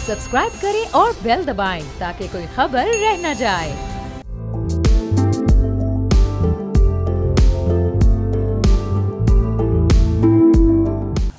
Subscribe करें और bell दबाएं ताकि कोई खबर रह न जाए।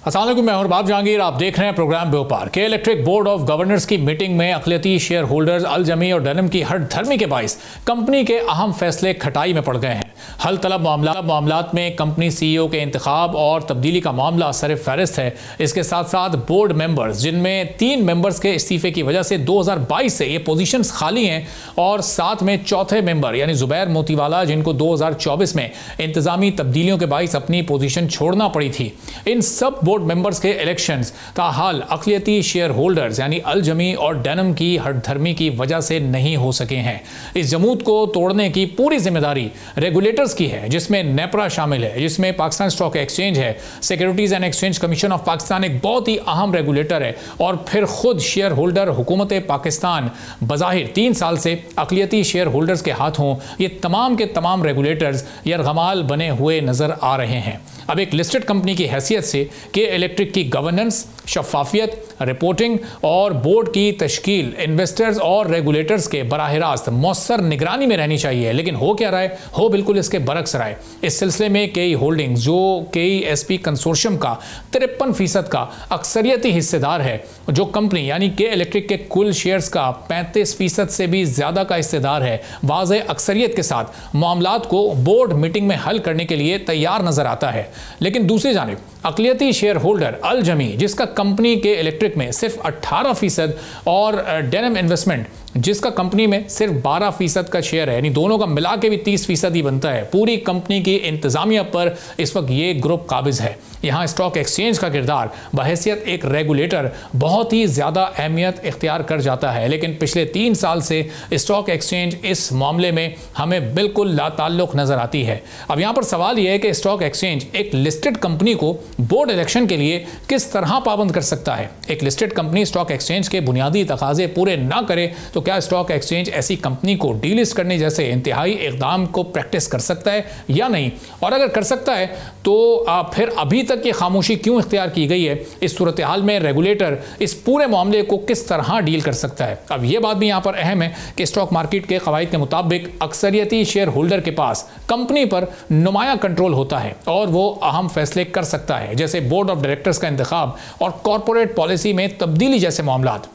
अस्सलाम वालेकुम, मैं हूं बाब जहांगीर। आप देख रहे हैं प्रोग्राम व्यापार के इलेक्ट्रिक बोर्ड ऑफ गवर्नर्स की मीटिंग में अक़लियती शेयर होल्डर्स अल जमी और डेनिम की हठधर्मी के बाइस कंपनी के अहम फैसले खटाई में पड़ गए हैं। हल तलब मामलात में कंपनी सीईओ के इंतखाब और तब्दीली का मामला सर फहरिस्त है। इसके साथ साथ बोर्ड मेंबर्स, जिनमें 3 मेंबर्स के इस्तीफे की वजह से 2022 से ये पोजीशंस खाली हैं, और साथ में चौथे मेंबर यानी जुबैर मोतीवाला, जिनको 2024 में इंतजामी तब्दीलियों के बाइस अपनी पोजीशन छोड़ना पड़ी थी। इन सब बोर्ड मेंबर्स के इलेक्शंस ताहाल अक़लियती शेयर होल्डर्स यानी अल जमी और डेनिम की हठधर्मी की वजह से नहीं हो सके हैं। इस जमूत को तोड़ने की पूरी जिम्मेदारी रेगुलेटर्स की है, जिसमें नेपरा शामिल है, जिसमें पाकिस्तान स्टॉक एक्सचेंज है, securities and exchange commission of Pakistan एक बहुत ही अहम रेगुलेटर है, और फिर खुद शेयर होल्डर हुकूमत पाकिस्तान बज़ाहिर 3 साल से अक़लियती शेयर होल्डर्स के हाथों ये तमाम के तमाम रेगुलेटर्स यरगमाल बने हुए नजर आ रहे हैं। अब एक लिस्टेड कंपनी की हैसियत से के इलेक्ट्रिक की गवर्नेंस, शफाफियत, रिपोर्टिंग और बोर्ड की तश्कील इन्वेस्टर्स और रेगुलेटर्स के बराह रास्त मौसर निगरानी में रहनी चाहिए। लेकिन हो क्या रहा है? हो बिल्कुल इसके बरक्स रहा है। इस सिलसिले में केई होल्डिंग, जो KESP कंसोर्शियम का 53% का अक्सरियती हिस्सेदार है, जो कंपनी यानी के इलेक्ट्रिक के कुल शेयर्स का 35% से भी ज्यादा का हिस्सेदार है, वाज़ेह अक्सरियत के साथ मामलात को बोर्ड मीटिंग में हल करने के लिए तैयार नजर आता है। लेकिन दूसरी जानिब अक़लियती शेयर होल्डर अल जमी, जिसका कंपनी के इलेक्ट्रिक में सिर्फ 18% और डेनिम इन्वेस्टमेंट, जिसका कंपनी में सिर्फ 12% का शेयर है, यानी दोनों का मिला के भी 30% ही बनता है। पूरी कंपनी की इंतजामिया पर इस वक्त ये ग्रुप काबिज है। यहाँ स्टॉक एक्सचेंज का किरदार बहैसियत एक रेगुलेटर बहुत ही ज़्यादा अहमियत इख्तियार कर जाता है। लेकिन पिछले 3 साल से स्टॉक एक्सचेंज इस मामले में हमें बिल्कुल लाताल्लुक़ नज़र आती है। अब यहाँ पर सवाल यह है कि स्टॉक एक्सचेंज एक लिस्टेड कंपनी को बोर्ड इलेक्शन के लिए किस तरह पाबंद कर सकता है। एक लिस्टेड कंपनी स्टॉक एक्सचेंज के बुनियादी तकाजे पूरे ना करे तो क्या स्टॉक एक्सचेंज ऐसी कंपनी को डीलिस्ट करने जैसे इंतहाई इकदाम को प्रैक्टिस कर सकता है या नहीं? और अगर कर सकता है तो फिर अभी तक ये खामोशी क्यों इख्तियार की गई है? इस सूरत हाल में रेगुलेटर इस पूरे मामले को किस तरह डील कर सकता है? अब यह बात भी यहाँ पर अहम है कि स्टॉक मार्केट के कवायद के मुताबिक अक्सरियती शेयर होल्डर के पास कंपनी पर नुमाया कंट्रोल होता है और वो अहम फैसले कर सकता है, जैसे बोर्ड ऑफ डायरेक्टर्स का इंतखाब और कॉर्पोरेट पॉलिसी में तब्दीली जैसे मामलात।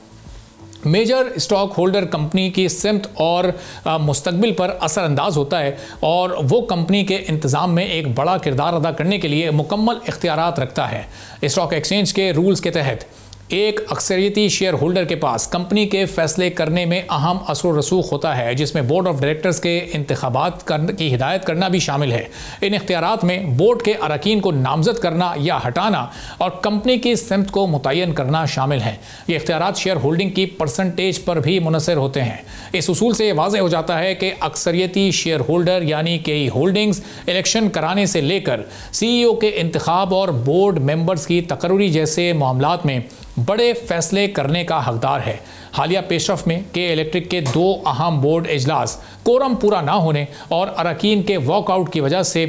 मेजर स्टॉक होल्डर कंपनी की सिमत और मुस्तकबिल पर असरअंदाज होता है, और वो कंपनी के इंतज़ाम में एक बड़ा किरदार अदा करने के लिए मुकम्मल इख्तियारात रखता है। स्टॉक एक्सचेंज के रूल्स के तहत एक अक्सरियती शेयर होल्डर के पास कंपनी के फैसले करने में अहम असर रसूख होता है, जिसमें बोर्ड ऑफ डायरेक्टर्स के इंतखाबात की हिदायत करना भी शामिल है। इन इख्तियारात में बोर्ड के अरकान को नामजद करना या हटाना और कंपनी की सिमत को मुतय्यन करना शामिल है। ये इख्तियारात शेयर होल्डिंग की परसेंटेज पर भी मुनसर होते हैं। इस उसूल से वाज़ेह हो जाता है कि अक्सरियती शेयर होल्डर यानी KE होल्डिंग्स इलेक्शन कराने से लेकर CEO के इंतखाब और बोर्ड मेंबर्स की तकर्री जैसे मामलात में बड़े फैसले करने का हकदार है। हालिया पेशरफ में के इलेक्ट्रिक के 2 अहम बोर्ड इजलास कोरम पूरा ना होने और अरकान के वॉकआउट की वजह से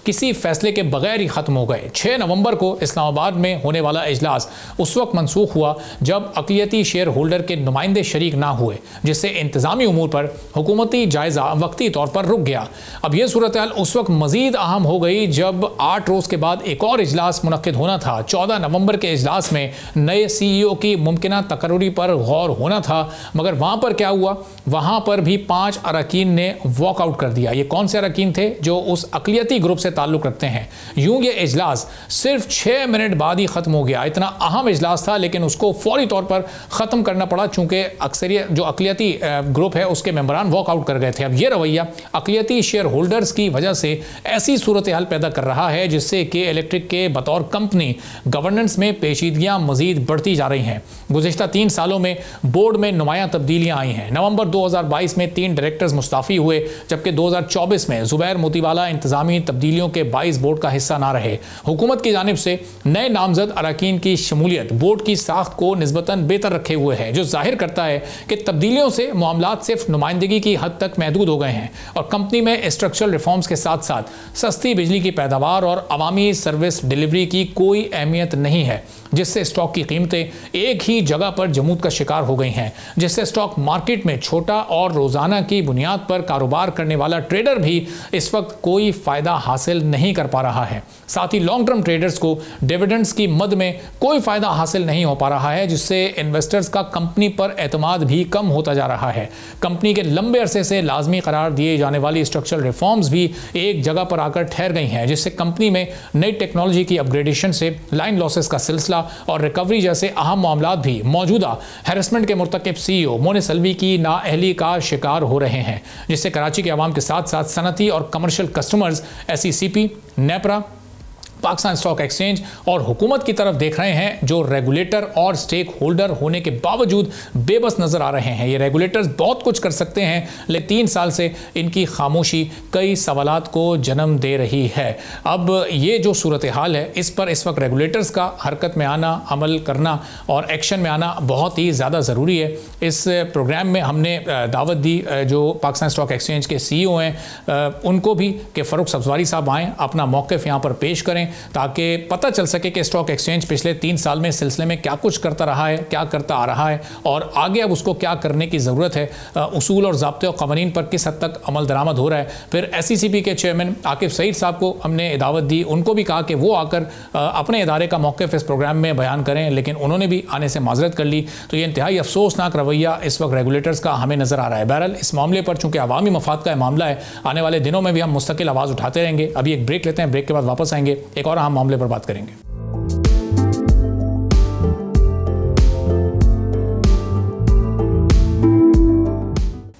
किसी फैसले के बगैर ही ख़त्म हो गए। 6 नवंबर को इस्लामाबाद में होने वाला इजलास उस वक्त मनसूख हुआ जब अक़लियती शेयर होल्डर के नुमाइंदे शरीक ना हुए, जिससे इंतज़ामी उमूर पर हुकूमती जायज़ा वक्ती तौर पर रुक गया। अब यह सूरत हाल उस वक्त मज़ीद अहम हो गई जब 8 रोज़ के बाद एक और इजलास मुनक्किद होना था। 14 नवंबर के इजलास में नए CEO की मुमकिना तकर्री पर गौर होना था, मगर वहां पर क्या हुआ? वहां पर भी 5 अरकान ने वॉकआउट कर दिया। ये कौन से अरकान थे? जो उस अक़लियती ग्रुप से ताल्लुक़ रखते हैं। यूं ये इजलास सिर्फ 6 मिनट बाद ही ख़त्म हो गया। इतना अहम इजलास था, लेकिन उसको फौरी तौर पर ख़त्म करना पड़ा चूंकि अक्सरियत जो अक़लियती ग्रुप है उसके मेंबरान वॉकआउट कर गए थे। अब ये रवैया अक़लियती शेयर होल्डर्स की वजह से ऐसी सूरत हाल पैदा कर रहा है जिससे के इलेक्ट्रिक के बतौर कंपनी गवर्नेंस में पेचीदगियाँ मजीद बढ़ती जा रही हैं। गुज़िश्ता 3 सालों में बोर्ड में नुमायां तब्दीलियां आई हैं। नवंबर 2022 में 3 डायरेक्टर्स मुस्ताफ़ी हुए, जबकि 2024 में जुबैर मोतीवाला इंतजामी तब्दीलियों के 22 बोर्ड का हिस्सा ना रहे। हुकूमत की जानिब से नए नामजद अरकान की शमूलियत बोर्ड की साख्त को निस्बतन बेहतर रखे हुए है, जो जाहिर करता है कि तब्दीलियों से मामलात सिर्फ नुमाइंदगी की हद तक महदूद हो गए हैं और कंपनी में स्ट्रक्चरल रिफॉर्म्स के साथ साथ सस्ती बिजली की पैदावार और अवामी सर्विस डिलीवरी की कोई अहमियत नहीं है, जिससे स्टॉक की कीमतें एक ही जगह पर जमूद का शिकार हो गई हैं, जिससे स्टॉक मार्केट में छोटा और रोजाना की बुनियाद पर कारोबार करने वाला ट्रेडर भी इस वक्त कोई फायदा हासिल नहीं कर पा रहा है। साथ ही लॉन्ग टर्म ट्रेडर्स को डिविडेंड्स की मद में कोई फायदा हासिल नहीं हो पा रहा है, जिससे इन्वेस्टर्स का कंपनी पर एतमाद भी कम होता जा रहा है। कंपनी के लंबे अरसे से लाजमी करार दिए जाने वाली स्ट्रक्चरल रिफॉर्म्स भी एक जगह पर आकर ठहर गई हैं, जिससे कंपनी में नई टेक्नोलॉजी की अपग्रेडेशन से लाइन लॉसेस का सिलसिला और रिकवरी जैसे अहम मामलात भी मौजूदा हैरेसमेंट के मुर्तकिब CEO मोनिस अलवी की नाअहली का शिकार हो रहे हैं, जिससे कराची के अवाम के साथ साथ सनती और commercial customers SECP, NEPRA, Pakistan stock exchange और हुकूमत की तरफ देख रहे हैं, जो रेगुलेटर और स्टेक होल्डर होने के बावजूद बेबस नजर आ रहे हैं। ये रेगुलेटर्स बहुत कुछ कर सकते हैं, लेकिन 3 साल से इनकी खामोशी कई सवालात को जन्म दे रही है। अब ये जो सूरत हाल है, इस पर इस वक्त रेगुलेटर्स का हरकत में आना, अमल करना और एक्शन में आना बहुत ही ज़्यादा ज़रूरी है। इस प्रोग्राम में हमने दावत दी जो पाकिस्तान स्टॉक एक्सचेंज के CEO हैं उनको भी कि फ़रूख सब्ज़वारी साहब आएँ, अपना मौक़िफ़ यहाँ पर पेश करें, ताकि पता चल सके कि स्टॉक एक्सचेंज पिछले 3 साल में सिलसिले में क्या कुछ करता रहा है, क्या करता आ रहा है और आगे अब उसको क्या करने की ज़रूरत है। उसूल और ज़ाब्ते और क़वानीन पर किस हद तक अमल दरामद हो रहा है। फिर SECP के चेयरमैन आकिब सईद साहब को हमने दावत दी, उनको भी कहा कि वो आकर अपने इदारे का मौक़िफ़ इस प्रोग्राम में बयान करें, लेकिन उन्होंने भी आने से माजरत कर ली। तो ये इंतहाई अफसोसनाक रवैया इस वक्त रेगुलेटर्स का हमें नज़र आ रहा है। बहरहाल इस मामले पर चूँकि अवामी मफाद का मामला है, आने वाले दिनों में भी हम मुस्तकिल आवाज़ उठाते रहेंगे। अभी एक ब्रेक लेते हैं, ब्रेक के बाद वापस आएंगे, एक और अहम मामले पर बात करेंगे।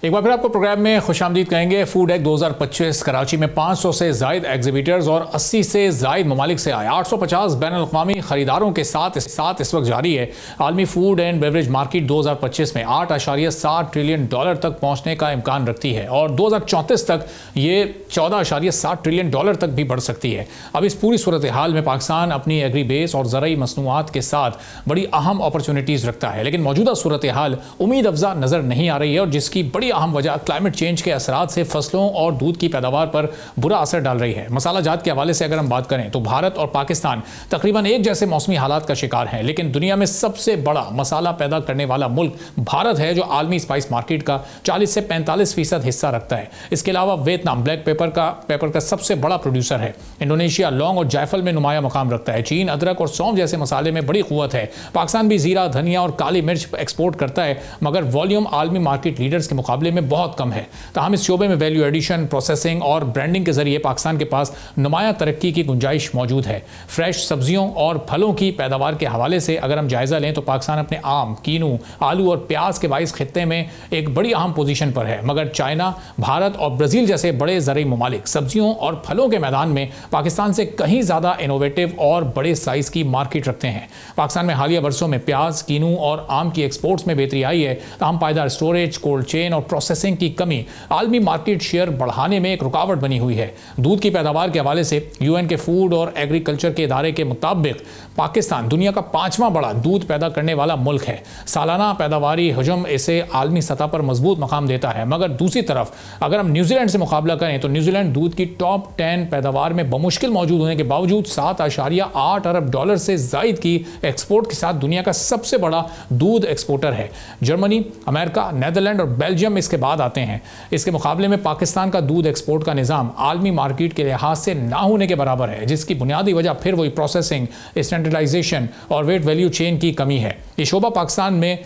एक बार फिर आपको प्रोग्राम में खुशामदीद कहेंगे। फूड एक्ट 2025 कराची में 500 से ज़ायद एग्जीबिटर्स और 80 से ज़ायद ममालिक से आए 850 बैनुल-अक़वामी खरीदारों के साथ इस वक्त जारी है। आलमी फूड एंड बेवरेज मार्केट 2025 में $8.7 ट्रिलियन तक पहुँचने का इम्कान रखती है और 2034 तक ये $14.7 ट्रिलियन तक भी बढ़ सकती है। अब इस पूरी सूरत हाल में पाकिस्तान अपनी एग्री बेस और ज़रई मसनूआत के साथ बड़ी अहम अपॉर्चुनिटीज़ रखता है, लेकिन मौजूदा सूरत हाल उम्मीद अफजा नज़र नहीं आ रही है और जिसकी बड़ी अहम वजह क्लाइमेट चेंज के असरात से फसलों और दूध की पैदावार पर बुरा असर डाल रही है। मसाला जात के हवाले से अगर हम बात करें तो भारत और पाकिस्तान तकरीबन एक जैसे मौसमी हालात का शिकार हैं, लेकिन दुनिया में सबसे बड़ा मसाला पैदा करने वाला मुल्क भारत है, जो आलमी स्पाइस मार्केट का 40 से 45% हिस्सा रखता है। इसके अलावा वियतनाम ब्लैक पेपर का सबसे बड़ा प्रोड्यूसर है। इंडोनेशिया लौंग और जायफल में नुमाया मकाम रखता है। चीन अदरक और सौंफ जैसे मसाले में बड़ी क़ुव्वत है। पाकिस्तान भी जीरा, धनिया और काली मिर्च एक्सपोर्ट करता है, मगर वॉल्यूम आलमी मार्केट लीडर्स के मुकाबले में बहुत कम है। ताहम इस शोबे में वैल्यू एडिशन, प्रोसेसिंग और ब्रांडिंग के जरिए पाकिस्तान के पास नुमाया तरक्की की गुंजाइश मौजूद है। फ्रेश सब्जियों और फलों की पैदावार के हवाले से अगर हम जायजा लें तो पाकिस्तान अपने आम, कीनू, आलू और प्याज के बाइस खित्ते में एक बड़ी अहम पोजीशन पर है, मगर चाइना, भारत और ब्राज़ील जैसे बड़े ज़रई ममालिक सब्जियों और फलों के मैदान में पाकिस्तान से कहीं ज़्यादा इनोवेटिव और बड़े साइज़ की मार्केट रखते हैं। पाकिस्तान में हालिया वर्षों में प्याज, कीनू और आम की एक्सपोर्ट्स में बेहतरी आई है। ताहम पायदार स्टोरेज, कोल्ड चेन और प्रोसेसिंग की कमी आलमी मार्केट शेयर बढ़ाने में एक रुकावट बनी हुई है। दूध की पैदावार के हवाले से UN के फूड और एग्रीकल्चर के इदारे के मुताबिक पाकिस्तान दुनिया का 5वां बड़ा दूध पैदा करने वाला मुल्क है। सालाना पैदावारी हजम इसे आलमी सतह पर मजबूत मकाम देता है, मगर दूसरी तरफ अगर हम न्यूजीलैंड से मुकाबला करें तो न्यूजीलैंड दूध की टॉप 10 पैदावार में बमुश्किल मौजूद होने के बावजूद $7.8 अरब से जायद की एक्सपोर्ट के साथ दुनिया का सबसे बड़ा दूध एक्सपोर्टर है। जर्मनी, अमेरिका, नेदरलैंड और बेल्जियम इसके बाद आते हैं। इसके मुकाबले में पाकिस्तान का दूध एक्सपोर्ट का निज़ाम आलमी मार्केट के लिहाज से ना होने के बराबर है, जिसकी बुनियादी वजह फिर वही प्रोसेसिंग, स्टैंडर्डाइजेशन और वेट वैल्यू चेन की कमी है। ये शोबा पाकिस्तान में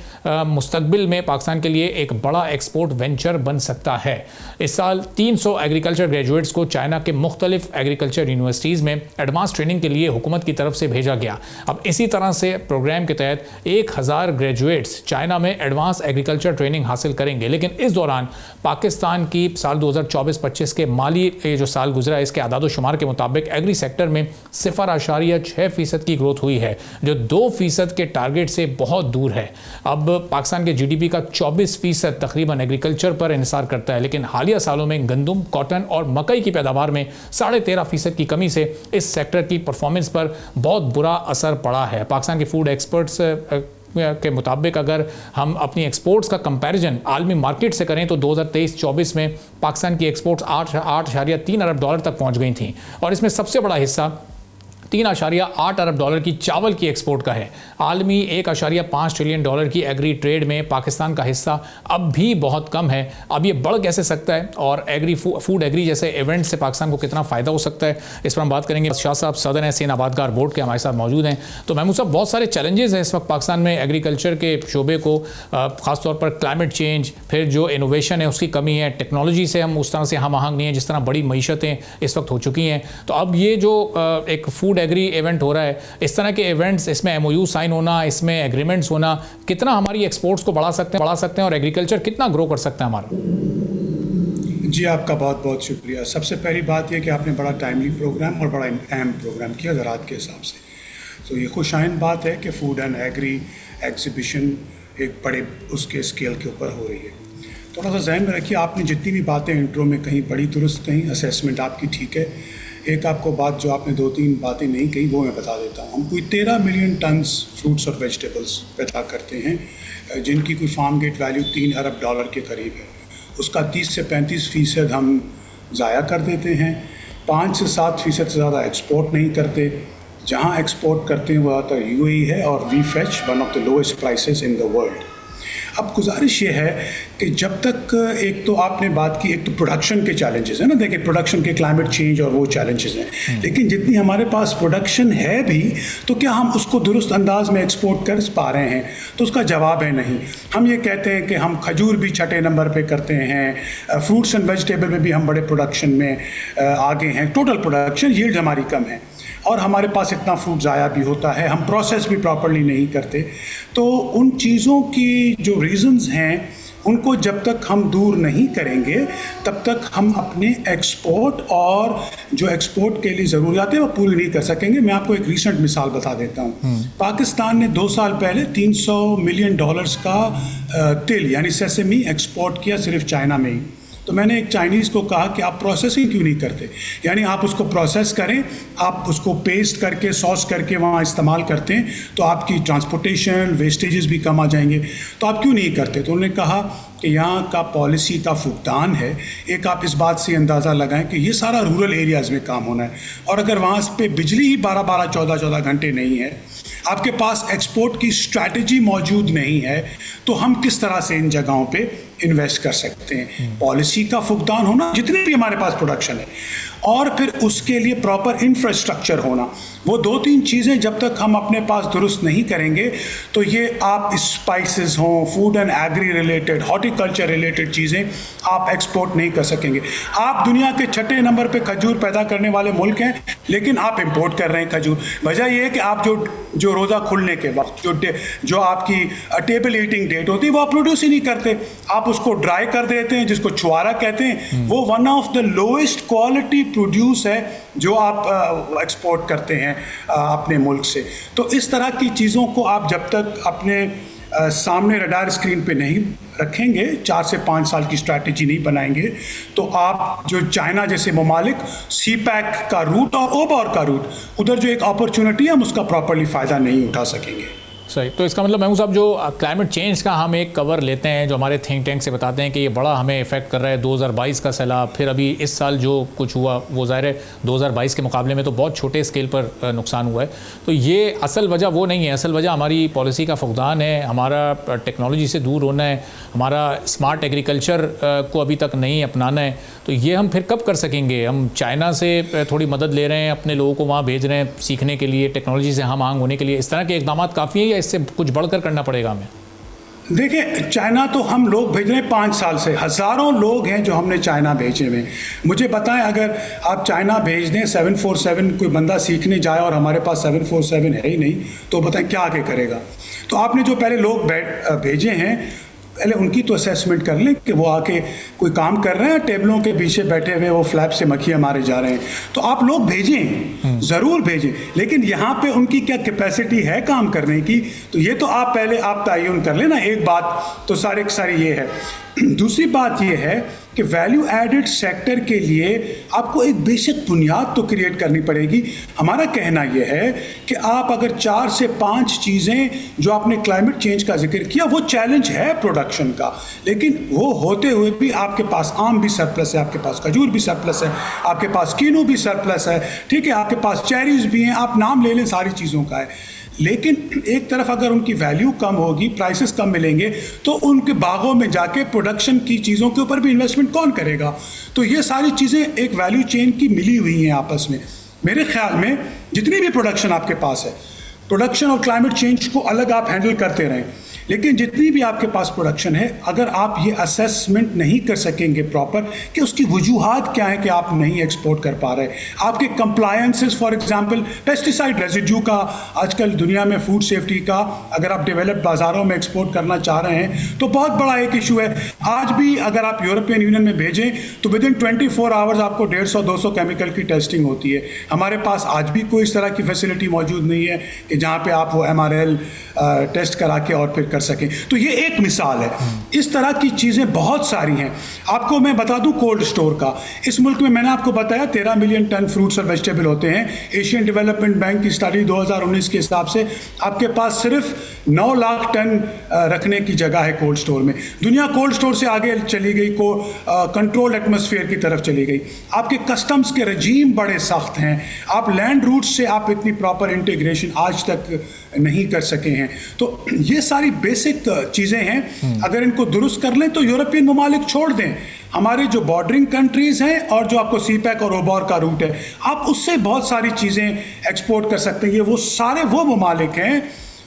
मुस्तकबिल में पाकिस्तान के लिए एक बड़ा एक्सपोर्ट वेंचर बन सकता है। इस साल 300 एग्रीकल्चर ग्रेजुएट्स को चाइना के मुख्तलिफ एग्रीकल्चर यूनिवर्सिटीज़ में एडवांस ट्रेनिंग के लिए हुकूमत की तरफ से भेजा गया। अब इसी तरह से प्रोग्राम के तहत 1000 ग्रेजुएट्स चाइना में एडवांस एग्रीकल्चर ट्रेनिंग हासिल करेंगे, लेकिन इस दौरान पाकिस्तान की साल 2024-25 के माली जो साल गुजरा है, इसके आदाद-ओ-शुमार के मुताबिक एग्री सेक्टर में 0.6% की ग्रोथ हुई है, जो 2% के टारगेट से बहुत दूर है। अब पाकिस्तान के GDP का 24% तकरीबन एग्रीकल्चर पर इन्हिसार करता है, लेकिन हालिया सालों में गंदम, कॉटन और मकई की पैदावार में 13.5% की कमी से इस सेक्टर की परफॉर्मेंस पर बहुत बुरा असर पड़ा है। पाकिस्तान के फूड एक्सपर्ट्स के मुताबिक अगर हम अपनी एक्सपोर्ट्स का कंपैरिजन आलमी मार्केट से करें तो 2023-24 में पाकिस्तान की एक्सपोर्ट्स $8.3 अरब तक पहुंच गई थी और इसमें सबसे बड़ा हिस्सा 3.8 अरब डॉलर की चावल की एक्सपोर्ट का है। आलमी 1.5 ट्रिलियन डॉलर की एग्री ट्रेड में पाकिस्तान का हिस्सा अब भी बहुत कम है। अब ये बढ़ कैसे सकता है और एग्री फूड एग्री जैसे इवेंट से पाकिस्तान को कितना फ़ायदा हो सकता है, इस पर हम बात करेंगे। शाह साहब सदर हैं, सेन आबादकार बोर्ड के, हमारे साथ मौजूद हैं। तो महमूद साहब, बहुत सारे चैलेंजेस हैं इस वक्त पाकिस्तान में एग्रीकल्चर के शोबे को, ख़ासतौर पर क्लाइमेट चेंज, फिर जो इनोवेशन है उसकी कमी है, टेक्नोलॉजी से हम उस तरह से हम आहंग नहीं है जिस तरह बड़ी मईशतें इस वक्त हो चुकी हैं। तो अब ये जो एक फूड एग्री इवेंट हो रहा है, इस तरह के इवेंट्स, इसमें MOU साइन होना, इसमें एग्रीमेंट्स होना, कितना हमारी एक्सपोर्ट्स को बढ़ा सकते हैं और एग्रीकल्चर कितना ग्रो कर सकता है हमारा? जी, आपका बहुत बहुत शुक्रिया। सबसे पहली बात यह कि आपने बड़ा टाइमली प्रोग्राम और बड़ा अहम प्रोग्राम किया ज़राअत के हिसाब से। तो ये खुशाइन बात है कि फूड एंड एग्री एग्जीबिशन एक बड़े उसके स्केल के ऊपर हो रही है। थोड़ा सा जहन में रखिए, आपने जितनी भी बातें इंट्रो में कहीं बड़ी दुरुस्त, कहीं असेसमेंट आपकी ठीक है। एक आपको बात जो आपने 2-3 बातें नहीं कही वो मैं बता देता हूँ। हम कोई 13 मिलियन टन्स फ्रूट्स और वेजिटेबल्स पैदा करते हैं, जिनकी कोई फार्म गेट वैल्यू 3 अरब डॉलर के करीब है। उसका 30 से 35% हम ज़ाया कर देते हैं। 5 से 7% से ज़्यादा एक्सपोर्ट नहीं करते। जहाँ एक्सपोर्ट करते हैं वो आता UAE है और we fetch one of the lowest prices in the world. अब गुजारिश ये है कि जब तक, एक तो आपने बात की, एक तो प्रोडक्शन के चैलेंजेस है ना, देखिए प्रोडक्शन के क्लाइमेट चेंज और वो चैलेंजेस हैं, लेकिन जितनी हमारे पास प्रोडक्शन है भी तो क्या हम उसको दुरुस्त अंदाज में एक्सपोर्ट कर पा रहे हैं? तो उसका जवाब है नहीं। हम ये कहते हैं कि हम खजूर भी 6ठे नंबर पे करते हैं, फ्रूट्स एंड वेजिटेबल में भी हम बड़े प्रोडक्शन में आगे हैं, टोटल प्रोडक्शन यील्ड हमारी कम है और हमारे पास इतना फ्रूट ज़ाया भी होता है, हम प्रोसेस भी प्रॉपर्ली नहीं करते। तो उन चीज़ों की जो रीज़न्स हैं उनको जब तक हम दूर नहीं करेंगे तब तक हम अपने एक्सपोर्ट और जो एक्सपोर्ट के लिए ज़रूरियात है वो पूरी नहीं कर सकेंगे। मैं आपको एक रीसेंट मिसाल बता देता हूँ। पाकिस्तान ने 2 साल पहले $300 मिलियन का तिल यानी सेसेमी एक्सपोर्ट किया सिर्फ चाइना में ही। तो मैंने एक चाइनीज़ को कहा कि आप प्रोसेसिंग क्यों नहीं करते, यानी आप उसको प्रोसेस करें, आप उसको पेस्ट करके सॉस करके वहाँ इस्तेमाल करते हैं तो आपकी ट्रांसपोर्टेशन वेस्टेजेस भी कम आ जाएंगे, तो आप क्यों नहीं करते? तो उन्होंने कहा कि यहाँ का पॉलिसी का फुकदान है। एक आप इस बात से अंदाज़ा लगाएं कि ये सारा रूरल एरियाज़ में काम होना है और अगर वहाँ पे बिजली ही 12-12, 14-14 घंटे नहीं है, आपके पास एक्सपोर्ट की स्ट्रैटेजी मौजूद नहीं है, तो हम किस तरह से इन जगहों पे इन्वेस्ट कर सकते हैं? पॉलिसी का फुकदान होना, जितने भी हमारे पास प्रोडक्शन है, और फिर उसके लिए प्रॉपर इंफ्रास्ट्रक्चर होना, वो 2-3 चीज़ें जब तक हम अपने पास दुरुस्त नहीं करेंगे तो ये आप स्पाइसेस हों, food and agri related, horticulture related चीज़ें आप एक्सपोर्ट नहीं कर सकेंगे। आप दुनिया के 6ठे नंबर पे खजूर पैदा करने वाले मुल्क हैं, लेकिन आप इंपोर्ट कर रहे हैं खजूर। वजह यह है कि आप जो रोज़ा खुलने के वक्त जो आपकी टेबल ईटिंग डेट होती है वो आप प्रोड्यूस ही नहीं करते, आप उसको ड्राई कर देते हैं, जिसको छुआरा कहते हैं। वो one of the lowest quality produce है जो आप एक्सपोर्ट करते हैं अपने मुल्क से। तो इस तरह की चीज़ों को आप जब तक अपने सामने रडार स्क्रीन पे नहीं रखेंगे, 4 से 5 साल की स्ट्रैटेजी नहीं बनाएंगे, तो आप जो चाइना जैसे ममालिक CPEC का रूट और OBOR का रूट, उधर जो एक अपॉर्चुनिटी है हम उसका प्रॉपर्ली फ़ायदा नहीं उठा सकेंगे। सही। तो इसका मतलब महमूद साहब, जो क्लाइमेट चेंज का हम एक कवर लेते हैं, जो हमारे थिंक टैंक से बताते हैं कि ये बड़ा हमें इफेक्ट कर रहा है, 2022 का सैलाब, फिर अभी इस साल जो कुछ हुआ वो ज़ाहिर है 2022 के मुकाबले में तो बहुत छोटे स्केल पर नुकसान हुआ है। तो ये असल वजह वो नहीं है, असल वजह हमारी पॉलिसी का फुकदान है, हमारा टेक्नोलॉजी से दूर होना है, हमारा स्मार्ट एग्रीकल्चर को अभी तक नहीं अपनाना है। तो ये हम फिर कब कर सकेंगे? हम चाइना से थोड़ी मदद ले रहे हैं, अपने लोगों को वहाँ भेज रहे हैं सीखने के लिए, टेक्नोलॉजी से हम आहंग होने के लिए, इस तरह के इकदाम काफ़ी हैं या इससे कुछ बढ़कर करना पड़ेगा हमें? देखिए, चाइना तो हम लोग भेज रहे हैं 5 साल से, हज़ारों लोग हैं जो हमने चाइना भेजे हुए। मुझे बताएं, अगर आप चाइना भेज दें 747, कोई बंदा सीखने जाए और हमारे पास 747 है ही नहीं, तो बताएं क्या आगे करेगा? तो आपने जो पहले लोग भेजे हैं, पहले उनकी तो असेसमेंट कर लें कि वो आके कोई काम कर रहे हैं, टेबलों के पीछे बैठे हुए वो फ्लैप से मक्खियाँ मारे जा रहे हैं। तो आप लोग भेजें, ज़रूर भेजें, लेकिन यहाँ पे उनकी क्या कैपेसिटी है काम करने की, तो ये तो आप तयन कर लें ना। एक बात तो सारी ये है। दूसरी बात ये है कि वैल्यू एडेड सेक्टर के लिए आपको एक बेसिक बुनियाद तो क्रिएट करनी पड़ेगी। हमारा कहना यह है कि आप अगर 4 से 5 चीज़ें जो आपने क्लाइमेट चेंज का जिक्र किया, वो चैलेंज है प्रोडक्शन का, लेकिन वो होते हुए भी आपके पास आम भी सरप्लस है, आपके पास खजूर भी सरप्लस है, आपके पास कीनू भी सरप्लस है, ठीक है, आपके पास चेरीज भी हैं, आप नाम ले लें, सारी चीज़ों का है। लेकिन एक तरफ अगर उनकी वैल्यू कम होगी, प्राइसेस कम मिलेंगे, तो उनके बागों में जाके प्रोडक्शन की चीज़ों के ऊपर भी इन्वेस्टमेंट कौन करेगा? तो ये सारी चीज़ें एक वैल्यू चेन की मिली हुई हैं आपस में। मेरे ख्याल में जितनी भी प्रोडक्शन आपके पास है, प्रोडक्शन और क्लाइमेट चेंज को अलग आप हैंडल करते रहें, लेकिन जितनी भी आपके पास प्रोडक्शन है, अगर आप ये असेसमेंट नहीं कर सकेंगे प्रॉपर कि उसकी वजूहात क्या है कि आप नहीं एक्सपोर्ट कर पा रहे, आपके compliances, for example pesticide residue का आजकल दुनिया में फूड सेफ्टी का अगर आप डेवलप्ड बाज़ारों में एक्सपोर्ट करना चाह रहे हैं तो बहुत बड़ा एक इशू है। आज भी अगर आप यूरोपियन यूनियन में भेजें तो विद इन 24 आवर्स आपको 150-200 केमिकल की टेस्टिंग होती है। हमारे पास आज भी कोई इस तरह की फैसिलिटी मौजूद नहीं है कि जहाँ पर आप वो MRL टेस्ट करा के और फिर कर सकें। तो ये एक मिसाल है। इस तरह की चीज़ें बहुत सारी हैं। आपको मैं बता दूं कोल्ड स्टोर का, इस मुल्क में मैंने आपको बताया 13 मिलियन टन फ्रूट्स और वेजिटेबल होते हैं। एशियन डेवलपमेंट बैंक की स्टडी 2019 के हिसाब से आपके पास सिर्फ 9 लाख टन रखने की जगह है कोल्ड स्टोर में। दुनिया कोल्ड स्टोर से आगे चली गई, को कंट्रोल एटमॉस्फेयर की तरफ चली गई। आपके कस्टम्स के रजीम बड़े सख्त हैं। आप लैंड रूट से आप इतनी प्रॉपर इंटीग्रेशन आज तक नहीं कर सके हैं। तो ये सारी बेसिक चीज़ें हैं, अगर इनको दुरुस्त कर लें तो यूरोपियन ममालिक छोड़ दें, हमारे जो बॉर्डरिंग कंट्रीज़ हैं और जो आपको सीपैक और ओबॉर का रूट है, आप उससे बहुत सारी चीज़ें एक्सपोर्ट कर सकते हैं। ये वो सारे वो ममालिक हैं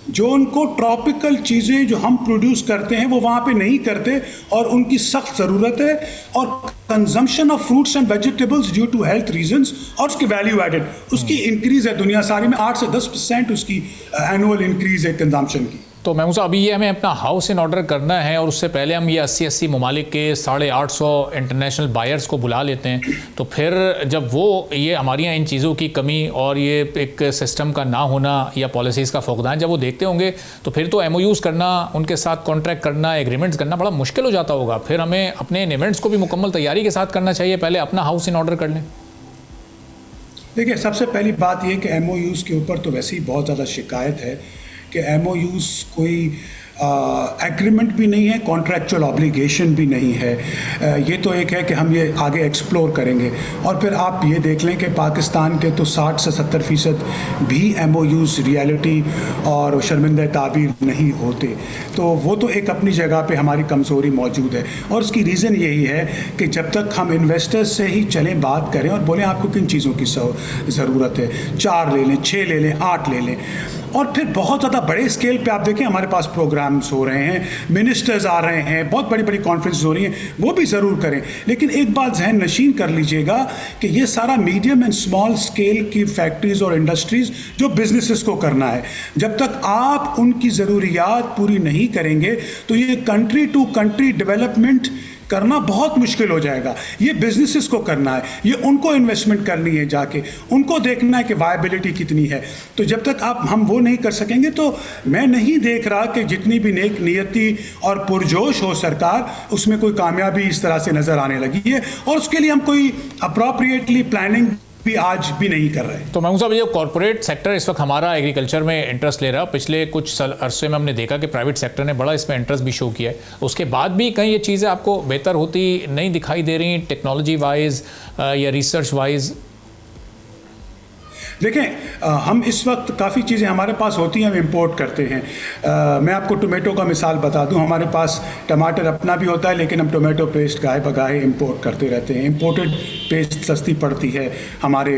जो उनको ट्रॉपिकल चीज़ें जो हम प्रोड्यूस करते हैं वो वहाँ पे नहीं करते, और उनकी सख्त ज़रूरत है। और consumption of fruits and vegetables due to health reasons और उसकी वैल्यू एडेड, उसकी इंक्रीज़ है दुनिया सारी में 8 से 10% उसकी एनुअल इंक्रीज़ है कंजम्पशन की। तो महमूद साहब, अभी ये हमें अपना हाउस इन ऑर्डर करना है और उससे पहले हम ये 80 ममालिक के 850 इंटरनेशनल बायर्स को बुला लेते हैं, तो फिर जब वो ये हमारी यहाँ इन चीज़ों की कमी और ये एक सिस्टम का ना होना या पॉलिसीज़ का फुकदान जब वो देखते होंगे, तो फिर तो MOUs करना, उनके साथ कॉन्ट्रैक्ट करना, एग्रीमेंट्स करना बड़ा मुश्किल हो जाता होगा। फिर हमें अपने इन इवेंट्स को भी मुकम्मल तैयारी के साथ करना चाहिए, पहले अपना हाउस इन ऑर्डर कर लें। देखिए, सबसे पहली बात यह कि MOUs के ऊपर तो वैसे ही बहुत ज़्यादा शिकायत है कि MOUs कोई एग्रीमेंट भी नहीं है, कॉन्ट्रैक्चुअल ऑब्लिगेशन भी नहीं है। ये तो एक है कि हम ये आगे एक्सप्लोर करेंगे। और फिर आप ये देख लें कि पाकिस्तान के तो 60 से 70% भी MOUs रियलिटी और शर्मिंदा ताबीर नहीं होते। तो वो तो एक अपनी जगह पे हमारी कमज़ोरी मौजूद है, और उसकी रीज़न यही है कि जब तक हम इन्वेस्टर्स से ही चलें, बात करें और बोलें आपको किन चीज़ों की ज़रूरत है, 4 ले लें, 6 ले लें, 8 ले लें, और फिर बहुत ज़्यादा बड़े स्केल पे आप देखें हमारे पास प्रोग्राम्स हो रहे हैं, मिनिस्टर्स आ रहे हैं, बहुत बड़ी बड़ी कॉन्फ्रेंस हो रही हैं, वो भी ज़रूर करें। लेकिन एक बात जहन नशीन कर लीजिएगा कि ये सारा मीडियम एंड स्मॉल स्केल की फैक्ट्रीज़ और इंडस्ट्रीज़ जो बिजनेसेस को करना है, जब तक आप उनकी ज़रूरियात पूरी नहीं करेंगे तो ये कंट्री टू कंट्री डेवलपमेंट करना बहुत मुश्किल हो जाएगा। ये बिजनेसेस को करना है, ये उनको इन्वेस्टमेंट करनी है, जाके उनको देखना है कि वायबिलिटी कितनी है। तो जब तक हम वो नहीं कर सकेंगे तो मैं नहीं देख रहा कि जितनी भी नेक नियति और पुरजोश हो सरकार, उसमें कोई कामयाबी इस तरह से नज़र आने लगी है, और उसके लिए हम कोई अप्रोप्रिएटली प्लानिंग भी आज भी नहीं कर रहे। तो महमूद साहब, ये कॉर्पोरेट सेक्टर इस वक्त हमारा एग्रीकल्चर में इंटरेस्ट ले रहा है। पिछले कुछ अरसे में हमने देखा कि प्राइवेट सेक्टर ने बड़ा इसमें इंटरेस्ट भी शो किया है। उसके बाद भी कहीं ये चीज़ें आपको बेहतर होती नहीं दिखाई दे रही टेक्नोलॉजी वाइज या रिसर्च वाइज? देखें, हम इस वक्त काफ़ी चीज़ें हमारे पास होती हैं, हम इंपोर्ट करते हैं। मैं आपको टोमेटो का मिसाल बता दूं, हमारे पास टमाटर अपना भी होता है, लेकिन हम टोमेटो पेस्ट गाहे बगाहे इंपोर्ट करते रहते हैं। इंपोर्टेड पेस्ट सस्ती पड़ती है हमारे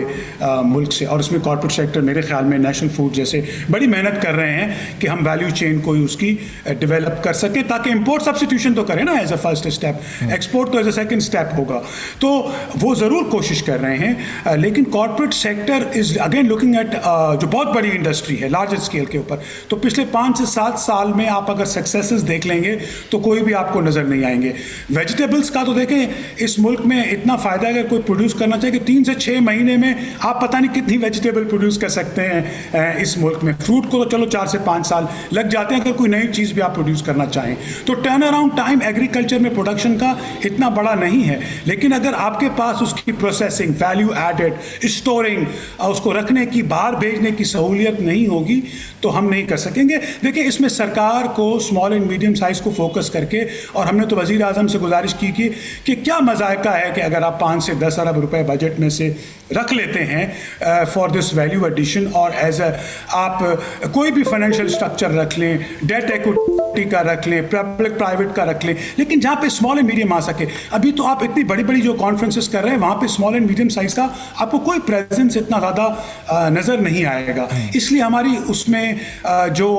मुल्क से, और उसमें कॉर्पोरेट सेक्टर मेरे ख्याल में नेशनल फूड जैसे बड़ी मेहनत कर रहे हैं कि हम वैल्यू चेन को उसकी डेवलप कर सकें, ताकि इंपोर्ट सब्सिट्यूशन तो करें ना as a first step, export तो एज अ सेकेंड स्टेप होगा। तो वो ज़रूर कोशिश कर रहे हैं, लेकिन corporate sector is again looking at जो बहुत बड़ी इंडस्ट्री है लार्ज स्केल के ऊपर, तो पिछले 5 से 7 साल में आप अगर सक्सेसेस देख लेंगे तो कोई भी आपको नज़र नहीं आएंगे। वेजिटेबल्स का तो देखें, इस मुल्क में इतना फ़ायदा है अगर कोई प्रोड्यूस करना चाहिए कि 3 से 6 महीने में आप पता नहीं कितनी वेजिटेबल प्रोड्यूस कर सकते हैं इस मुल्क में। फ्रूट को तो चलो 4 से 5 साल लग जाते हैं अगर कोई नई चीज़ भी आप प्रोड्यूस करना चाहें। तो टर्न अराउंड टाइम एग्रीकल्चर में प्रोडक्शन का इतना बड़ा नहीं है, लेकिन अगर आपके पास उसकी प्रोसेसिंग, वैल्यू एडेड, स्टोरिंग, उसको रखने की, बाहर भेजने की सहूलियत नहीं होगी तो हम नहीं कर सकेंगे। देखिए, इसमें सरकार को स्मॉल एंड मीडियम साइज़ को फोकस करके, और हमने तो वज़ीर आज़म से गुजारिश की कि क्या मज़ायका है कि अगर आप 5 से 10 अरब रुपए बजट में से रख लेते हैं फॉर दिस वैल्यू एडिशन, और एज आप कोई भी फाइनेंशियल स्ट्रक्चर रख लें, डेट इक्विटी का रख लें, पब्लिक प्राइवेट का रख लें, लेकिन जहाँ पे स्मॉल एंड मीडियम आ सके। अभी तो आप इतनी बड़ी बड़ी जो कॉन्फ्रेंसेस कर रहे हैं वहाँ पे स्मॉल एंड मीडियम साइज़ का आपको कोई प्रेजेंस इतना ज़्यादा नज़र नहीं आएगा। इसलिए हमारी उसमें जो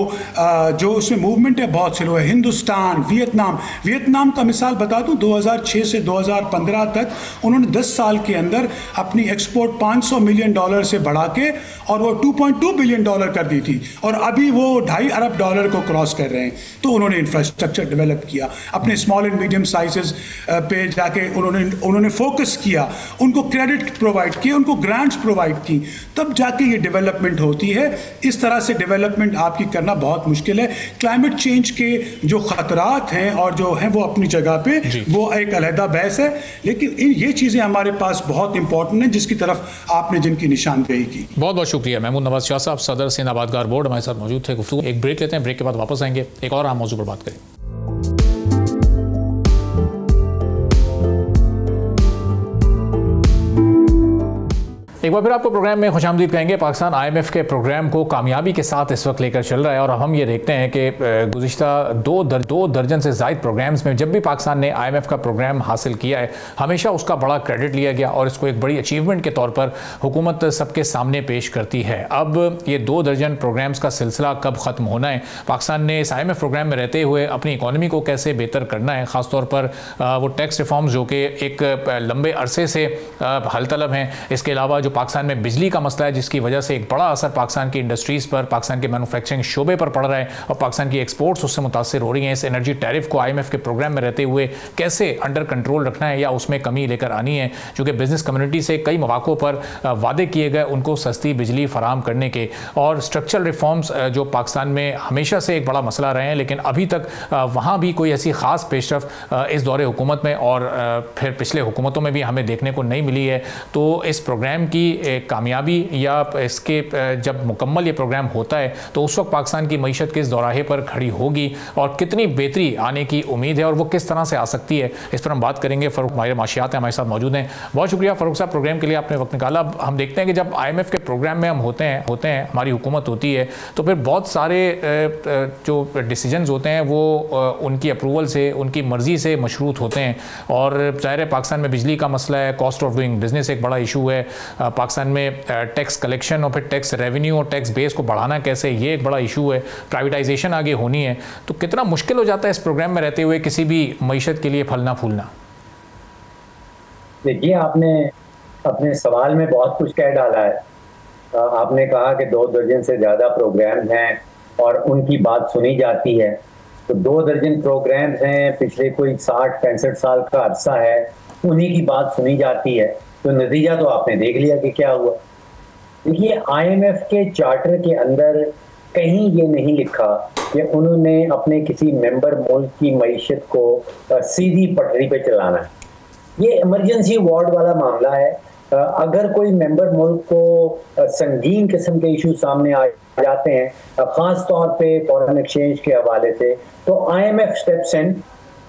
उसमें मूवमेंट है बहुत स्लो है। हिंदुस्तान, वियतनाम का मिसाल बता दूं, 2006 से 2015 तक उन्होंने 10 साल के अंदर अपनी एक्सपोर्ट $500 मिलियन से बढ़ा के और वो $2.2 बिलियन कर दी थी, और अभी वो $2.5 अरब को क्रॉस कर रहे हैं। तो उन्होंने इंफ्रास्ट्रक्चर डेवलप किया, अपने स्मॉल एंड मीडियम साइजेस पे जाके उन्होंने फोकस किया, उनको क्रेडिट प्रोवाइड किया, उनको ग्रांट्स प्रोवाइड की, तब जाके ये डेवलपमेंट होती है। इस तरह से डेवलपमेंट आपकी करना बहुत मुश्किल है। क्लाइमेट चेंज के जो खतरात हैं और जो हैं वो अपनी जगह पे, वो एक अलहदा बहस है, लेकिन ये चीज़ें हमारे पास बहुत इंपॉर्टेंट हैं जिसकी तरफ आपने जिनकी निशानदेही की। बहुत बहुत शुक्रिया महमूद नवाज शाह साहब, सदर सिंध आबादगार बोर्ड, हमारे साथ मौजूद थे। गुफ्तगू एक ब्रेक लेते हैं, ब्रेक के बाद वापस आएंगे, एक और अहम मौजू पर बात करें। एक बार फिर आपको प्रोग्राम में खुशामदीद कहेंगे। पाकिस्तान IMF के प्रोग्राम को कामयाबी के साथ इस वक्त लेकर चल रहा है, और अब हम ये देखते हैं कि गुज़िश्ता दो दर्जन से ज़ायद प्रोग्राम्स में जब भी पाकिस्तान ने IMF का प्रोग्राम हासिल किया है, हमेशा उसका बड़ा क्रेडिट लिया गया और इसको एक बड़ी अचीवमेंट के तौर पर हुकूमत सबके सामने पेश करती है। अब ये 2 दर्जन प्रोग्राम्स का सिलसिला कब ख़त्म होना है, पाकिस्तान ने इस IMF प्रोग्राम में रहते हुए अपनी इकॉनमी को कैसे बेहतर करना है, ख़ासतौर पर वो टैक्स रिफॉर्म्स जो कि एक लंबे अरसे से हल तलब हैं, इसके अलावा पाकिस्तान में बिजली का मसला है जिसकी वजह से एक बड़ा असर पाकिस्तान की इंडस्ट्रीज़ पर, पाकिस्तान के मैन्युफैक्चरिंग शोबे पर पड़ रहा है और पाकिस्तान की एक्सपोर्ट्स उससे मुतासर हो रही हैं। इस एनर्जी टैरिफ को IMF के प्रोग्राम में रहते हुए कैसे अंडर कंट्रोल रखना है या उसमें कमी लेकर आनी है, जो कि बिजनेस कम्युनिटी से कई मौक़ों पर वादे किए गए उनको सस्ती बिजली फराम करने के, और स्ट्रक्चरल रिफॉर्म्स जो पाकिस्तान में हमेशा से एक बड़ा मसला रहे हैं, लेकिन अभी तक वहाँ भी कोई ऐसी ख़ास पेशरफ इस दौरे हुकूमत में और फिर पिछले हुकूमतों में भी हमें देखने को नहीं मिली है। तो इस प्रोग्राम की कामयाबी या इसके जब मुकम्मल ये प्रोग्राम होता है तो उस वक्त पाकिस्तान की मईशत किस दौराहे पर खड़ी होगी और कितनी बेहतरी आने की उम्मीद है और वो किस तरह से आ सकती है, इस पर हम बात करेंगे। फ़ारूक माहिर माशियात हमारे साथ मौजूद हैं। बहुत शुक्रिया फ़ारूक साहब, प्रोग्राम के लिए आपने वक्त निकाला। अब हम देखते हैं कि जब IMF के प्रोग्राम में हम होते हैं हमारी हुकूमत होती है, तो फिर बहुत सारे जो डिसीजंस होते हैं वो उनकी अप्रूवल से, उनकी मर्ज़ी से मशरूत होते हैं, और ज़ाहिर है पाकिस्तान में बिजली का मसला है, कॉस्ट ऑफ डूइंग बिजनेस एक बड़ा इशू है, पाकिस्तान में टैक्स कलेक्शन और फिर टैक्स रेवेन्यू और टैक्स बेस को बढ़ाना कैसे, ये एक बड़ा इशू है, प्राइवेटाइजेशन आगे होनी है। तो कितना मुश्किल हो जाता है इस प्रोग्राम में रहते हुए किसी भी मईशत के लिए फलना फूलना। देखिए, आपने अपने सवाल में बहुत कुछ कह डाला है। आपने कहा कि 2 दर्जन से ज़्यादा प्रोग्राम हैं और उनकी बात सुनी जाती है। तो 2 दर्जन प्रोग्राम्स हैं, पिछले कोई 60-65 साल का अरसा है, उन्हीं की बात सुनी जाती है। तो नतीजा तो आपने देख लिया कि क्या हुआ। देखिए, IMF के चार्टर के अंदर कहीं ये नहीं लिखा कि उन्होंने अपने किसी मेंबर मुल्क की मईशत को सीधी पटरी पे चलाना है। ये इमरजेंसी वार्ड वाला मामला है। अगर कोई मेंबर मुल्क को संगीन किस्म के इशू सामने आ जाते हैं, ख़ास तौर पे फॉरेन एक्सचेंज के हवाले से, तो IMF स्टेप्स इन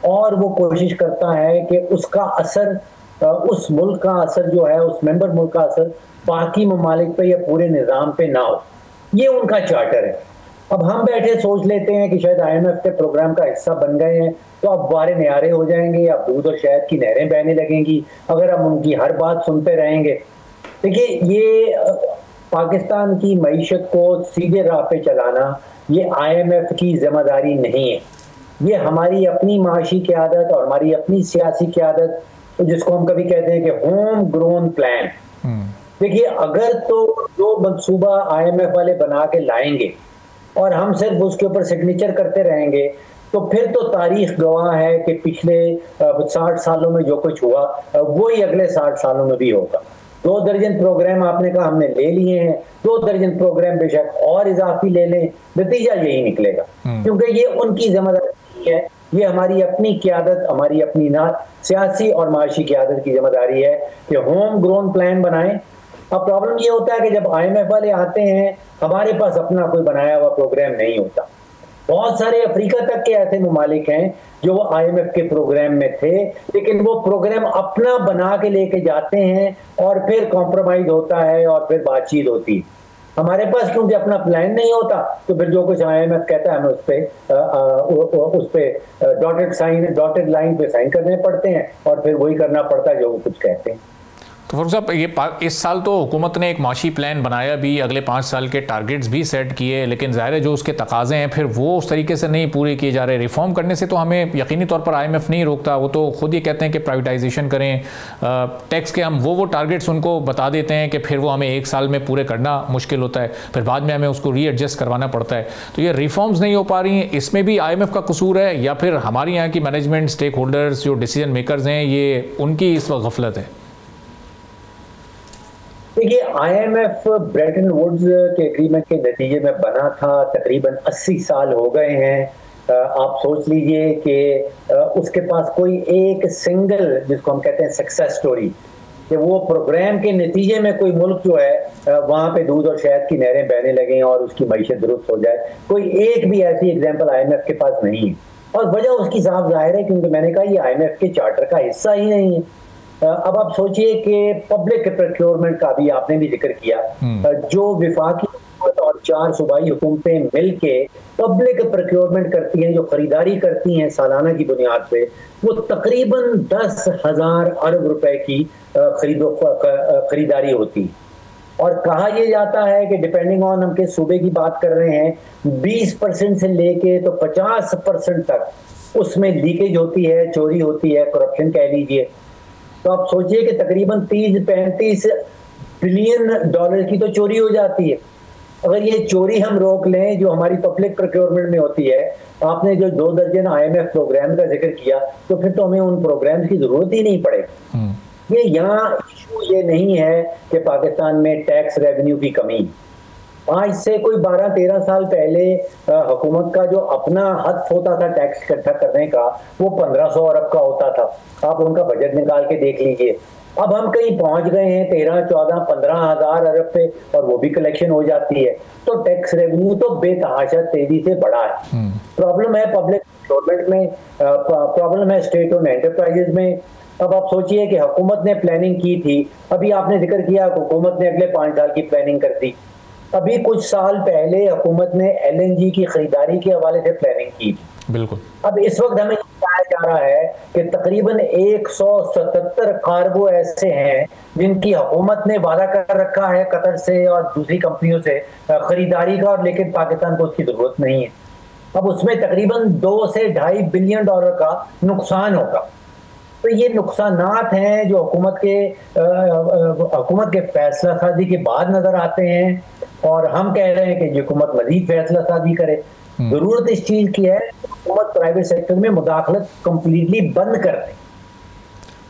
और वो कोशिश करता है कि उसका असर, उस मुल्क का असर जो है, उस मेंबर मुल्क का असर बाकी ममालिक पे या पूरे निज़ाम पे ना हो। ये उनका चार्टर है। अब हम बैठे सोच लेते हैं कि शायद IMF के प्रोग्राम का हिस्सा बन गए हैं तो अब बारे न्यारे हो जाएंगे या दूध और शहद की नहरें बहने लगेंगी अगर हम उनकी हर बात सुनते रहेंगे। देखिए, ये पाकिस्तान की मईशत को सीधे राह पे चलाना ये IMF की जिम्मेदारी नहीं है। ये हमारी अपनी माशी क़यादत और हमारी अपनी सियासी क़यादत, जिसको हम कभी कहते हैं कि होम ग्रोन प्लान, देखिए, अगर तो जो मंसूबा IMF वाले बना के लाएंगे और हम सिर्फ उसके ऊपर सिग्नेचर करते रहेंगे, तो फिर तो तारीख गवाह है कि पिछले 60 सालों में जो कुछ हुआ वो ही अगले 60 सालों में भी होगा। 2 दर्जन प्रोग्राम आपने कहा हमने ले लिए हैं, 2 दर्जन प्रोग्राम बेशक और इजाफी ले लें, नतीजा यही निकलेगा, क्योंकि ये उनकी जिम्मेदारी है, ये हमारी अपनी क़यादत, हमारी अपनी ना सियासी और माशी क़यादत की जिम्मेदारी है कि होम ग्रोन प्लान बनाएं। अब प्रॉब्लम ये होता है कि जब IMF वाले आते हैं, हमारे पास अपना कोई बनाया हुआ प्रोग्राम नहीं होता। बहुत सारे अफ्रीका तक के ऐसे ममालिक हैं जो वो IMF के प्रोग्राम में थे, लेकिन वो प्रोग्राम अपना बना के लेके जाते हैं और फिर कॉम्प्रोमाइज होता है और फिर बातचीत होती है। हमारे पास क्योंकि अपना प्लान नहीं होता, तो फिर जो कुछ IMF कहता है हमें उस पे डॉटेड लाइन पे साइन करने पड़ते हैं और फिर वही करना पड़ता है जो वो कुछ कहते हैं। तो फॉर साहब, ये इस साल तो हुकूमत ने एक माशी प्लान बनाया भी, अगले 5 साल के टारगेट्स भी सेट किए, लेकिन ज़ाहिर है जो उसके तकाज़े हैं फिर वो उस तरीके से नहीं पूरे किए जा रहे। रिफॉर्म करने से तो हमें यकीनी तौर पर IMF नहीं रोकता, वो तो खुद ही कहते हैं कि प्राइवेटाइजेशन करें, टैक्स के हम वो टारगेट्स उनको बता देते हैं कि फिर वो हमें 1 साल में पूरे करना मुश्किल होता है, फिर बाद में हमें उसको रीएडजस्ट करवाना पड़ता है। तो ये रिफॉर्म्स नहीं हो पा रही हैं, इसमें भी IMF का कसूर है या फिर हमारी यहाँ की मैनेजमेंट, स्टेक होल्डर्स, जो डिसीजन मेकर्स हैं, ये उनकी इस वक्त गफलत है? देखिए, IMF ब्रेटन वुड्स के एग्रीमेंट के नतीजे में बना था, तकरीबन 80 साल हो गए हैं। आप सोच लीजिए कि उसके पास कोई एक सिंगल, जिसको हम कहते हैं सक्सेस स्टोरी, कि वो प्रोग्राम के नतीजे में कोई मुल्क जो है वहाँ पे दूध और शहद की नहरें बहने लगें और उसकी मईशत दुरुस्त हो जाए, कोई एक भी ऐसी एग्जाम्पल IMF के पास नहीं है। और वजह उसकी साफ जाहिर है, क्योंकि मैंने कहा ये IMF के चार्टर का हिस्सा ही नहीं है। अब आप सोचिए कि पब्लिक प्रोक्योरमेंट का भी आपने भी जिक्र किया, जो विफाकी हुकूमत और 4 सूबाई हुकूमतें मिलके पब्लिक प्रोक्योरमेंट करती हैं, जो खरीदारी करती हैं सालाना की बुनियाद पे, वो तकरीबन 10,000 अरब रुपए की खरीदारी होती है। और कहा यह जाता है कि डिपेंडिंग ऑन हम किस सूबे की बात कर रहे हैं, 20% से लेके तो 50% तक उसमें लीकेज होती है, चोरी होती है, करप्शन कह लीजिए। तो आप सोचिए कि तकरीबन 30-35 बिलियन डॉलर की तो चोरी हो जाती है। अगर ये चोरी हम रोक लें जो हमारी पब्लिक प्रोक्योरमेंट में होती है, आपने जो 2 दर्जन IMF प्रोग्राम का जिक्र किया, तो फिर तो हमें उन प्रोग्राम्स की जरूरत ही नहीं पड़ेगी। ये यहाँ इशू ये नहीं है कि पाकिस्तान में टैक्स रेवेन्यू की कमी। आज से कोई 12-13 साल पहले हुकूमत का जो अपना हद होता था टैक्स इकट्ठा करने का, वो 1500 अरब का होता था। आप उनका बजट निकाल के देख लीजिए। अब हम कहीं पहुंच गए हैं 13, 14, 15 हजार अरब पे, और वो भी कलेक्शन हो जाती है। तो टैक्स रेवेन्यू तो बेतहाशा तेजी से बढ़ा है। प्रॉब्लम है पब्लिक गवर्नमेंट में, प्रॉब्लम है स्टेट ओन्ड एंटरप्राइजेज में। अब आप सोचिए कि हुकूमत ने प्लानिंग की थी, अभी आपने जिक्र किया हुकूमत ने अगले 5 साल की प्लानिंग कर दी। अभी कुछ साल पहले हुकूमत ने LNG की खरीदारी के हवाले से प्लानिंग की थी। बिल्कुल। अब इस वक्त हमें बताया जा रहा है कि तकरीबन 177 कार्गो ऐसे हैं जिनकी हुकूमत ने वादा कर रखा है कतर से और दूसरी कंपनियों से खरीदारी का, और लेकिन पाकिस्तान को उसकी जरूरत नहीं है। अब उसमें तकरीबन 2 से 2.5 बिलियन डॉलर का नुकसान होगा। तो ये नुकसानात हैं जो हुकूमत के फैसला साजी के बाद नजर आते हैं, और हम कह रहे हैं कि ये हुकूमत मजीद फैसला साजी करे। जरूरत इस चीज की है हुकूमत प्राइवेट सेक्टर में मुदाखलत कंप्लीटली बंद कर दे।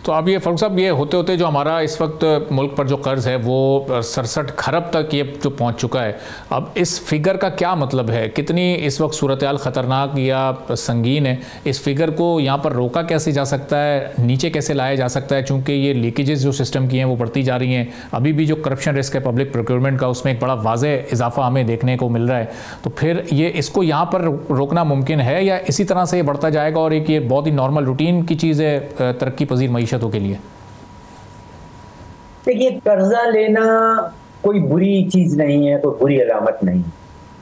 तो अब ये फरूक साहब, ये होते होते जो हमारा इस वक्त मुल्क पर जो कर्ज है वो 67 खरब तक ये जो पहुंच चुका है, अब इस फिगर का क्या मतलब है? कितनी इस वक्त सूरत हाल ख़तरनाक या संगीन है? इस फिगर को यहाँ पर रोका कैसे जा सकता है, नीचे कैसे लाया जा सकता है? चूँकि ये लीकेजेस जो सिस्टम की हैं वो बढ़ती जा रही हैं, अभी भी जो करप्शन रिस्क है पब्लिक प्रोक्योरमेंट का, उसमें एक बड़ा वाज़ेह इजाफा हमें देखने को मिल रहा है। तो फिर ये इसको यहाँ पर रोकना मुमकिन है या इसी तरह से ये बढ़ता जाएगा और एक ये बहुत ही नॉर्मल रूटीन की चीज़ है तरक्की पजीर मईशतों के लिए? देखिए, कर्जा लेना कोई बुरी चीज नहीं है, कोई बुरी अलामत नहीं।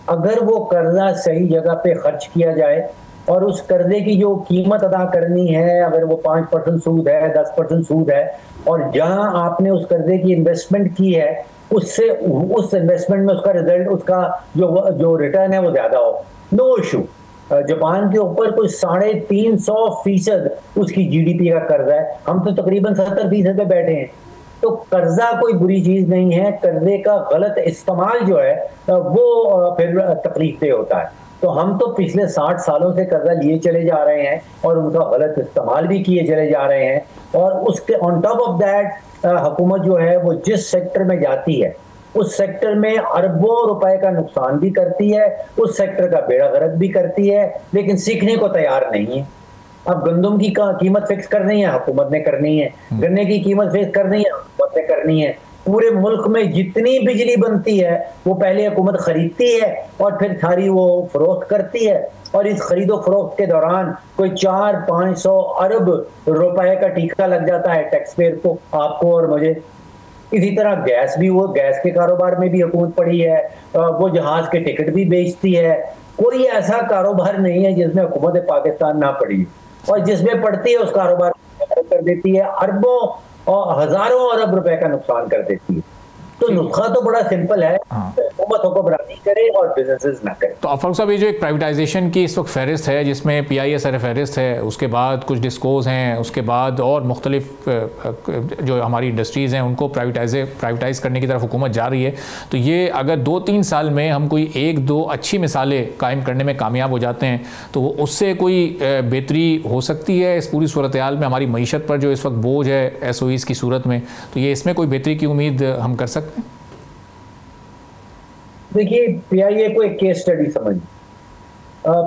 अगर वो कर्जा सही जगह पे खर्च किया जाए और उस कर्जे की जो कीमत अदा करनी है, अगर वो 5% सूद है, 10% सूद है, और जहां आपने उस कर्जे की इन्वेस्टमेंट की है उससे उस इन्वेस्टमेंट में उसका रिजल्ट, उसका जो रिटर्न है वो ज्यादा हो, नो इशू। जापान के ऊपर कोई 350% उसकी GDP का कर्जा है, हम तो तकरीबन 70% पे बैठे हैं। तो कर्जा कोई बुरी चीज नहीं है, कर्जे का गलत इस्तेमाल जो है वो फिर तकलीफ दे होता है। तो हम तो पिछले 60 सालों से कर्जा लिए चले जा रहे हैं और उनका गलत इस्तेमाल भी किए चले जा रहे हैं, और उसके ऑन टॉप ऑफ दैट हुकूमत जो है वो जिस सेक्टर में जाती है उस सेक्टर में अरबों रुपए का नुकसान भी करती है, उस सेक्टर का बेड़ा गर्क भी करती है, लेकिन सीखने को तैयार नहीं है। अब गंदम की कीमत फिक्स करनी है, हुकूमत ने करनी है। गन्ने की कीमत फिक्स करनी है, हुकूमत ने करनी है। पूरे मुल्क में जितनी बिजली बनती है वो पहले हुकूमत खरीदती है और फिर सारी वो फरोख्त करती है, और इस खरीदो फरोख्त के दौरान कोई 400-500 अरब रुपए का टीका लग जाता है टैक्स पेयर को, आपको और मुझे। इसी तरह गैस भी, वो गैस के कारोबार में भी हुकूमत पड़ी है, वो जहाज के टिकट भी बेचती है। कोई ऐसा कारोबार नहीं है जिसमें हुकूमत पाकिस्तान ना पड़ी, और जिसमें पड़ती है उस कारोबार कर देती है, अरबों और हजारों अरब रुपए का नुकसान कर देती है। तो नुस्खा तो बड़ा सिंपल है, हुकूमत हुक्मरानी करे और बिजनेसेस ना करे। तो फारूक साहब, ये जो एक प्राइवेटाइजेशन की इस वक्त फहरिस्त है जिसमें PIA सर फहरिस्त है, उसके बाद कुछ डिस्कोज हैं, उसके बाद और मुख्तलिफ जो हमारी इंडस्ट्रीज़ हैं उनको प्राइवेटाइज करने की तरफ हुकूमत जा रही है, तो ये अगर 2-3 साल में हम कोई 1-2 अच्छी मिसालें कायम करने में कामयाब हो जाते हैं तो उससे कोई बेहतरी हो सकती है इस पूरी सूरत हाल में? हमारी मईशत पर जो इस वक्त बोझ है SOEs की सूरत में, तो ये इसमें कोई बेहतरी की उम्मीद हम कर सकते हैं? देखिए, PIA को एक केस स्टडी समझिए।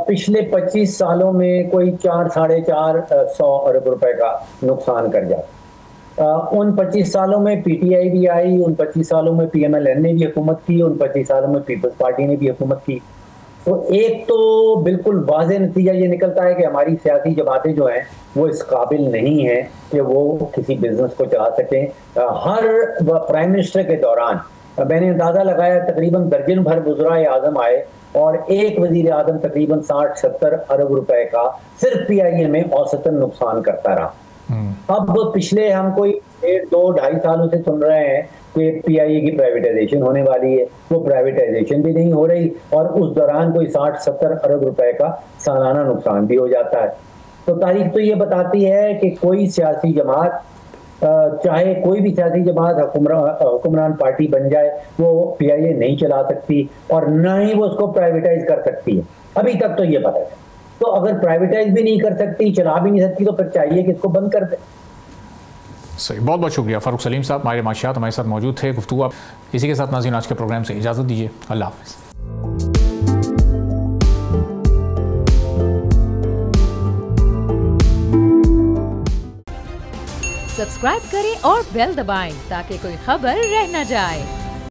पिछले 25 सालों में कोई 400-450 अरब रुपए का नुकसान कर जाता। उन 25 सालों में PTI भी आई, उन 25 सालों में PMLN ने भी हुकूमत की, उन 25 सालों में पीपल्स पार्टी ने भी हुकूमत की। तो एक तो बिल्कुल वाज़ेह नतीजा ये निकलता है कि हमारी सियासी जमातें जो हैं वो इस काबिल नहीं है कि वो किसी बिजनेस को चला सकें। हर प्राइम मिनिस्टर के दौरान मैंने अंदाजा लगाया तकरीबन दर्जन भर वज़राए आज़म आए और एक वज़ीर आज़म तकरीबन 60-70 अरब रुपए का सिर्फ PIA में औसतन नुकसान करता रहा। अब पिछले हम कोई 1-2-2.5 सालों से सुन रहे हैं कि PIA की प्राइवेटाइजेशन होने वाली है, वो प्राइवेटाइजेशन भी नहीं हो रही और उस दौरान कोई 60-70 अरब रुपए का सालाना नुकसान भी हो जाता है। तो तारीख तो ये बताती है कि कोई सियासी जमात, चाहे कोई भी सियासी जमात हुक्मरान पार्टी बन जाए, वो PIA नहीं चला सकती और ना ही वो उसको प्राइवेटाइज कर सकती है। अभी तक तो ये पता है। तो अगर प्राइवेटाइज भी नहीं कर सकती, चला भी नहीं सकती, तो फिर चाहिए कि इसको बंद कर दे। सही, बहुत बहुत शुक्रिया फारूक सलीम साहब, माहिर माशियात हमारे साथ मौजूद थे। गुफ्तगू आप इसी के साथ नाज़रीन आज के प्रोग्राम से इजाज़त दीजिए। अल्लाह हाफ़िज़। सब्सक्राइब करें और बेल दबाएं ताकि कोई खबर रह न जाए।